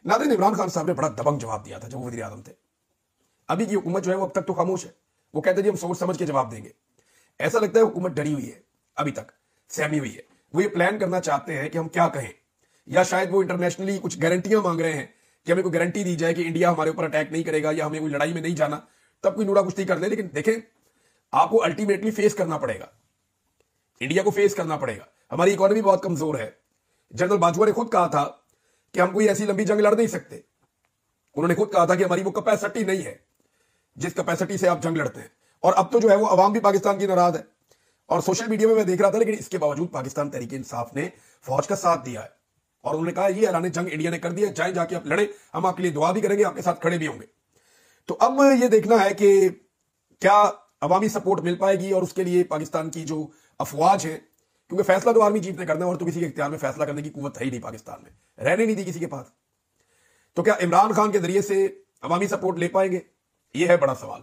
नाज़रीन, इमरान खान साहब ने बड़ा दबंग जवाब दिया था जब वो वज़ीर आज़म थे। अभी की हुकूमत जो है वो अब तक तो खामोश है। वो कहते हैं जी हम सोच समझ के जवाब देंगे। ऐसा लगता है हुकूमत डरी हुई है, अभी तक सहमी हुई है। वो ये प्लान करना चाहते हैं कि हम क्या कहें, या शायद वो इंटरनेशनली कुछ गारंटियां मांग रहे हैं कि हमें कोई गारंटी दी जाए कि इंडिया हमारे ऊपर अटैक नहीं करेगा या हमें कोई लड़ाई में नहीं जाना, तब कोई नूरा कुश्ती कर ले। लेकिन देखें, आपको अल्टीमेटली फेस करना पड़ेगा, इंडिया को फेस करना पड़ेगा। हमारी इकोनॉमी बहुत कमजोर है। जनरल बाजवा ने खुद कहा था कि हम कोई ऐसी लंबी जंग लड़ नहीं सकते। उन्होंने खुद कहा था कि हमारी वो कैपेसिटी नहीं है जिस कैपेसिटी से आप जंग लड़ते हैं। और अब तो जो है वो अवाम भी पाकिस्तान की नाराज है और सोशल मीडिया में मैं देख रहा था। लेकिन इसके बावजूद पाकिस्तान तहरीक इंसाफ ने फौज का साथ दिया है और उन्होंने कहा ये ऐलान जंग इंडिया ने कर दिया, जाए जाके आप लड़े, हम आपके लिए दुआ भी करेंगे, आपके साथ खड़े भी होंगे। तो अब ये देखना है कि क्या अवामी सपोर्ट मिल पाएगी और उसके लिए पाकिस्तान की जो अफवाज है, क्योंकि फैसला तो आर्मी चीफ ने करना है और तो किसी के इख्तियार में फैसला करने की कुव्वत है ही नहीं पाकिस्तान में, रहने नहीं दी किसी के पास। तो क्या इमरान खान के जरिए से अवामी सपोर्ट ले पाएंगे, यह है बड़ा सवाल।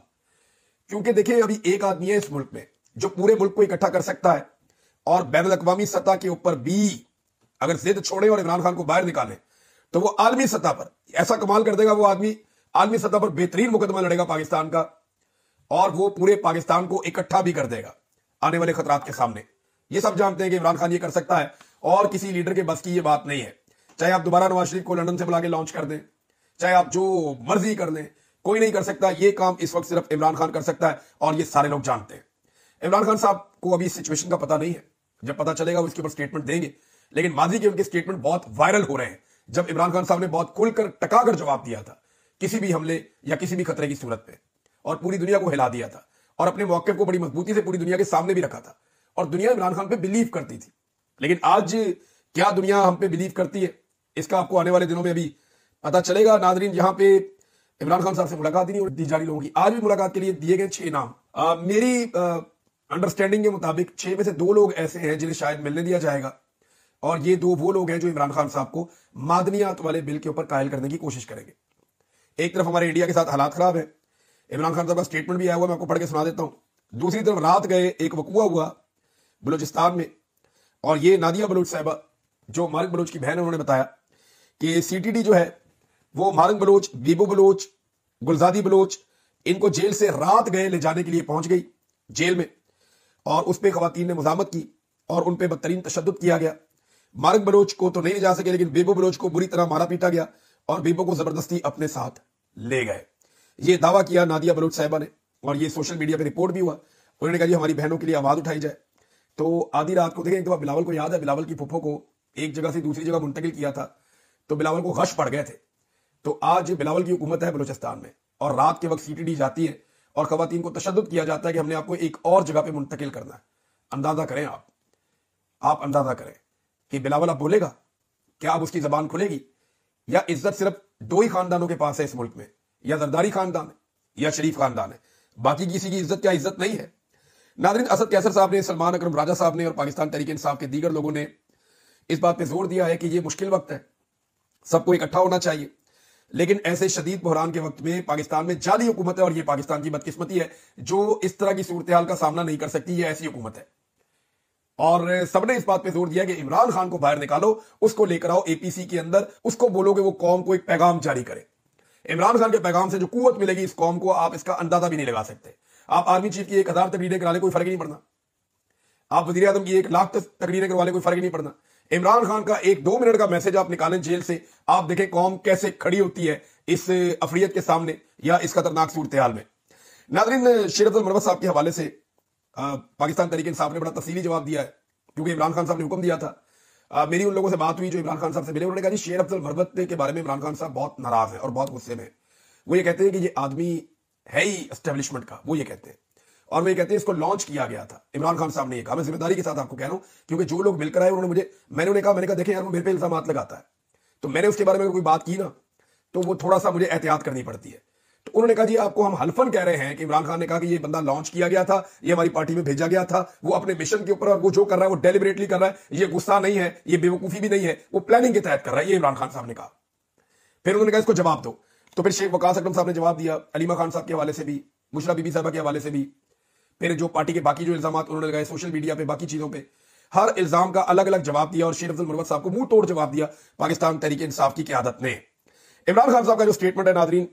क्योंकि देखिए, अभी एक आदमी है इस मुल्क में जो पूरे मुल्क को इकट्ठा कर सकता है और बैनुल अक़वामी सतह के ऊपर भी अगर जिद छोड़े और इमरान खान को बाहर निकाले तो वो आलमी सतह पर ऐसा कमाल कर देगा। वो आदमी आलमी सतह पर बेहतरीन मुकदमा लड़ेगा पाकिस्तान का और वो पूरे पाकिस्तान को इकट्ठा भी कर देगा आने वाले खतरात के सामने। ये सब जानते हैं कि इमरान खान ये कर सकता है और किसी लीडर के बस की ये बात नहीं है। चाहे आप दोबारा नवाज शरीफ को लंदन से बुला के लॉन्च कर दें, चाहे आप जो मर्जी कर लें, कोई नहीं कर सकता। ये काम इस वक्त सिर्फ इमरान खान कर सकता है और ये सारे लोग जानते हैं। इमरान खान साहब को अभी इस सिचुएशन का पता नहीं है, जब पता चलेगा वो इसके ऊपर स्टेटमेंट देंगे। लेकिन माजी के उनके स्टेटमेंट बहुत वायरल हो रहे हैं। जब इमरान खान साहब ने बहुत खुलकर टकाकर जवाब दिया था किसी भी हमले या किसी भी खतरे की सूरत में और पूरी दुनिया को हिला दिया था और अपने मौक़िफ़ को बड़ी मजबूती से पूरी दुनिया के सामने भी रखा था और दुनिया इमरान खान पे बिलीव करती थी। लेकिन आज क्या दुनिया हम पे बिलीव करती है, इसका आपको आने वाले दिनों में अभी पता चलेगा। नाजरीन, यहाँ पे इमरान खान साहब से मुलाकात ही नहीं दी जा रही लोगों की। आज भी मुलाकात के लिए दिए गए 6 नाम। मेरी अंडरस्टैंडिंग के मुताबिक 6 में से 2 लोग ऐसे हैं जिन्हें शायद मिलने दिया जाएगा और ये 2 वो लोग हैं जो इमरान खान साहब को मादनियात वाले बिल के ऊपर कायल करने की कोशिश करेंगे। एक तरफ हमारे इंडिया के साथ हालात खराब है, इमरान खान साहब का स्टेटमेंट भी आया हुआ, मैं आपको पढ़ के सुना देता हूं। दूसरी तरफ रात गए एक वकूआ हुआ बलूचिस्तान में और ये नादिया बलूच साहिबा जो मारिक बलूच की बहन है, उन्होंने बताया कि सीटीडी जो है वो मारिक बलूच, बीबू बलूच, गुलजादी बलूच, इनको जेल से रात गए ले जाने के लिए पहुंच गई जेल में और उस पर खवातीन ने मुजामत की और उन पर बदतरीन तशद्दुद किया गया। मारिक बलूच को तो नहीं ले जा सके लेकिन बीबू बलूच को बुरी तरह मारा पीटा गया और बीबू को जबरदस्ती अपने साथ ले गए। ये दावा किया नादिया बलूच साहिबा ने और ये सोशल मीडिया पे रिपोर्ट भी हुआ। उन्होंने कहा जी हमारी बहनों के लिए आवाज उठाई जाए। तो आधी रात को देखें, एक दफा बिलावल को याद है, बिलावल की फुफ्फो को एक जगह से दूसरी जगह मुंतकिल किया था तो बिलावल को गश पड़ गए थे। तो आज बिलावल की हुकूमत है बलूचिस्तान में और रात के वक्त सीटीडी जाती है और खवातीन को तशद्दुद किया जाता है कि हमने आपको एक और जगह पे मुंतकिल करना है। अंदाजा करें आप अंदाजा करें कि बिलावल अब बोलेगा, क्या अब उसकी जबान खुलेगी या इज्जत सिर्फ 2 ही खानदानों के पास है इस मुल्क में, या जरदारी खानदान है या शरीफ खानदान है, बाकी किसी की इज्जत क्या इज्जत नहीं है। नादरीन, असद कैसर साहब ने, सलमान अकरम राजा साहब ने और पाकिस्तान तहरीक इंसाफ के दीगर लोगों ने इस बात पे जोर दिया है कि ये मुश्किल वक्त है, सबको इकट्ठा होना चाहिए। लेकिन ऐसे शदीद बहरान के वक्त में पाकिस्तान में जाली हुकूमत है और ये पाकिस्तान की बदकिस्मती है जो इस तरह की सूरत हाल का सामना नहीं कर सकती। ये ऐसी हुकूमत है और सबने इस बात पे जोर दिया कि इमरान खान को बाहर निकालो, उसको लेकर आओ एपीसी के अंदर, उसको बोलो कि वो कौम को एक पैगाम जारी करे। इमरान खान के पैगाम से जो कुव्वत मिलेगी इस कौम को, आप इसका अंदाजा भी नहीं लगा सकते। आप आर्मी चीफ की 1000 तकरीरें करा ले, कोई फर्क नहीं पड़ना। आप वजीर आजम की 1 लाख तकरीरें करवा ले, कोई फर्क नहीं पड़ना। इमरान खान का 1-2 मिनट का मैसेज आप निकालें जेल से, आप देखें कौम कैसे खड़ी होती है इस अफरियत के सामने या इस खतरनाक सूरत हाल में। नाज़रीन, शेर अब्दुल मरवत साहब के हवाले से पाकिस्तान तहरीक इंसाफ ने बड़ा तफसीली जवाब दिया है क्योंकि इमरान खान साहब ने हुक्म दिया था। मेरी उन लोगों से बात हुई जो इमरान खान साहब से मिले, उन्होंने कहा जी शेर अब्दुल मरवत के बारे में इमरान खान साहब बहुत नाराज है और बहुत गुस्से में। वो ये कहते हैं कि ये आदमी है ही एस्टेब्लिशमेंट का, वो ये कहते हैं। और वो ये कहते हैं इसको लॉन्च किया गया था, इमरान खान साहब ने ये कहा। मैं जिम्मेदारी के साथ आपको कह रहा हूं क्योंकि जो लोग मिलकर आए उन्होंने मैंने उन्हें कहा देखें यार वो मेरे पे इल्जाम लगाता है, तो मैंने उसके बारे में कोई बात की ना तो वो थोड़ा सा मुझे एहतियात करनी पड़ती है। तो उन्होंने कहा जी आपको हम हल्फन कह रहे हैं कि इमरान खान ने कहा कि ये बंदा लॉन्च किया गया था, ये हमारी पार्टी में भेजा गया था, वो अपने मिशन के ऊपर और वो जो कर रहा है वो डेलिबरेटली कर रहा है, ये गुस्सा नहीं है, ये बेवकूफी भी नहीं है, वो प्लानिंग के तहत कर रहा है, ये इमरान खान साहब ने कहा। फिर उन्होंने कहा इसको जवाब दो। तो फिर शेख वकास अकरम साहब ने जवाब दिया, अलीमा खान साहब के हवाले से भी, मुशरा बीबी साहबा के हवाले से भी। फिर जो पार्टी के बाकी जो इल्जाम उन्होंने लगाए सोशल मीडिया पे, बाकी चीजों पे, हर इल्जाम का अलग अलग जवाब दिया और शेर अब्दुल मरवत साहब को मुंह तोड़ जवाब दिया पाकिस्तान तहरीक इंसाफ की क़यादत ने। इमरान खान साहब का जो स्टेटमेंट है नाजरीन,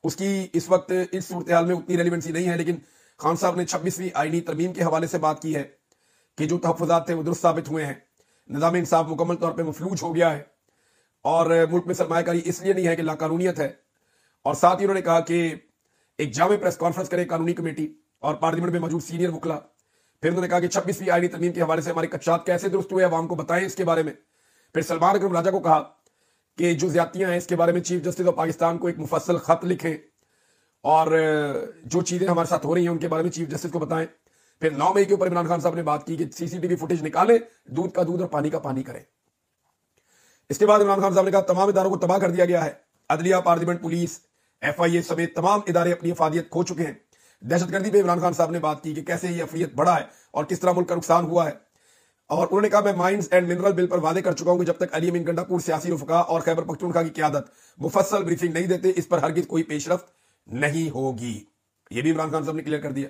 उसकी इस वक्त इस सूरत हाल में उतनी रेलिवेंसी नहीं है, लेकिन खान साहब ने 26वीं आईनी तरमीम के हवाले से बात की है कि जो तहफ़्फ़ुज़ात थे वो दुरुस्त साबित हुए हैं, निज़ाम इंसाफ मुकम्मल तौर पर मफलूज हो गया है और मुल्क में सरमायाकारी इसलिए नहीं है कि लाकानूनियत है। और साथ ही उन्होंने कहा कि एक जामे प्रेस कॉन्फ्रेंस करे कानूनी कमेटी और पार्लियामेंट में मौजूद सीनियर वकला। फिर उन्होंने कहा कि 26वीं आईनी तरमीम के हवाले से हमारे कच्चात कैसे दुरुस्त हुए, अवाम को बताएं इसके बारे में। फिर सलमान अकरम राजा को कहा कि जो ज्यादतियां हैं इसके बारे में चीफ जस्टिस ऑफ पाकिस्तान को एक मुफस्सल खत लिखें और जो चीजें हमारे साथ हो रही हैं उनके बारे में चीफ जस्टिस को बताएं। फिर 9 मई के ऊपर इमरान खान साहब ने बात की कि सीसीटीवी फुटेज निकालें, दूध का दूध और पानी का पानी करें। इसके बाद इमरान खान साहब ने कहा तमाम इदारों को तबाह कर दिया गया है, अदलिया, पार्लियामेंट, पुलिस, FIA समेत तमाम इदारे अपनी अफादियत खो चुके हैं। दहशतगर्दी पे इमरान खान साहब ने बात की कि कैसे ये अफियत बढ़ा है और किस तरह मुल्क का नुकसान हुआ है। और उन्होंने कहा मैं माइंस एंड मिनरल बिल पर वादे कर चुका हूं कि जब तक अली अमीन गंडापुर सियासी रुफका और खैबर पख्तूनख्वा की क़यादत मुफस्सल ब्रीफिंग नहीं देते, इस पर हरगिज कोई पेशरफ्त नहीं होगी। ये भी इमरान खान साहब ने क्लियर कर दिया।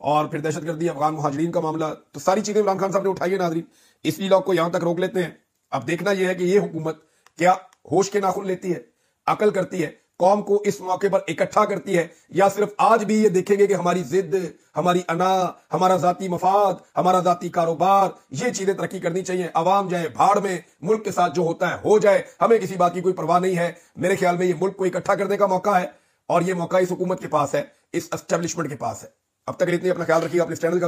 और फिर दहशतगर्दी, अफगान मुहाजिरीन का मामला, तो सारी चीजें इमरान खान साहब ने उठाई है नाजरीन। इस व्लॉग को यहां तक रोक लेते हैं। अब देखना यह है कि यह हुकूमत क्या होश के नाखून लेती है, अकल करती है, कौम को इस मौके पर इकट्ठा करती है, या सिर्फ आज भी ये देखेंगे कि हमारी जिद, हमारी अना, हमारा जाती मफाद, हमारा जाती कारोबार, ये चीजें तरक्की करनी चाहिए। अवाम जाए भाड़ में, मुल्क के साथ जो होता है हो जाए, हमें किसी बात की कोई परवाह नहीं है। मेरे ख्याल में ये मुल्क को इकट्ठा करने का मौका है और ये मौका इस हुकूमत के पास है, इस एस्टेब्लिशमेंट के पास है। अब तक इतनी अपना ख्याल रखिए, अपने चैनल का भी